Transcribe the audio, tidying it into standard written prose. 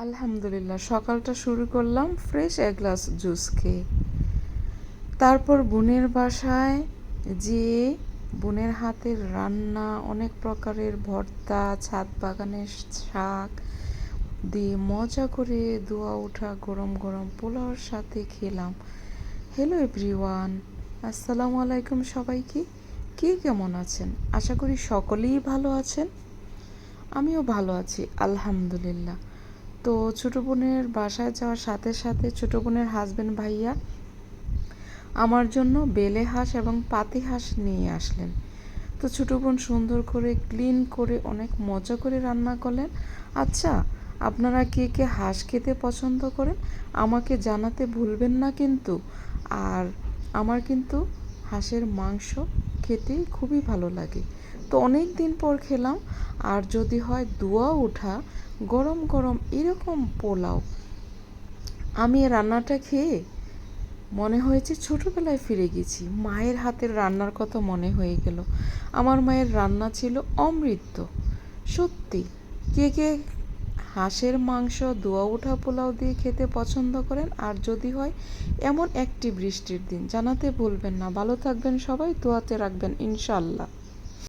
আলহামদুলিল্লাহ, সকালটা শুরু করলাম ফ্রেশ এক গ্লাস জুস খেয়ে। তারপর বোনের বাসায় যেয়ে বোনের হাতের রান্না, অনেক প্রকারের ভর্তা, ছাদ বাগানের শাক দিয়ে মজা করে ধোয়া ওঠা গরম গরম পোলাওর সাথে খেলাম। হ্যালো এভরিওয়ান, আসসালামু আলাইকুম সবাইকে। কে কেমন আছেন? আশা করি সকলেই ভালো আছেন। আমিও ভালো আছি আলহামদুলিল্লাহ। তো ছোটো বোনের বাসায় যাওয়ার সাথে সাথে ছোটো বোনের হাজব্যান্ড ভাইয়া আমার জন্য বেলে হাঁস এবং পাতি হাঁস নিয়ে আসলেন। তো ছোটো বোন সুন্দর করে ক্লিন করে অনেক মজা করে রান্না করলেন। আচ্ছা, আপনারা কে কে হাঁস খেতে পছন্দ করেন আমাকে জানাতে ভুলবেন না কিন্তু। আর আমার কিন্তু হাঁসের মাংস খেতে খুবই ভালো লাগে। তো অনেক দিন পর খেলাম। আর যদি হয় ধোয়া ওঠা গরম গরম এরকম পোলাও, আমি রান্নাটা খেয়ে মনে হয়েছে ছোটোবেলায় ফিরে গেছি। মায়ের হাতের রান্নার কথা মনে হয়ে গেল। আমার মায়ের রান্না ছিল অমৃত। সত্যি, কে কে হাঁসের মাংস ধোয়া ওঠা পোলাও দিয়ে খেতে পছন্দ করেন? আর যদি হয় এমন একটি বৃষ্টির দিন, জানাতে ভুলবেন না। ভালো থাকবেন সবাই, দোয়াতে রাখবেন ইনশাআল্লাহ।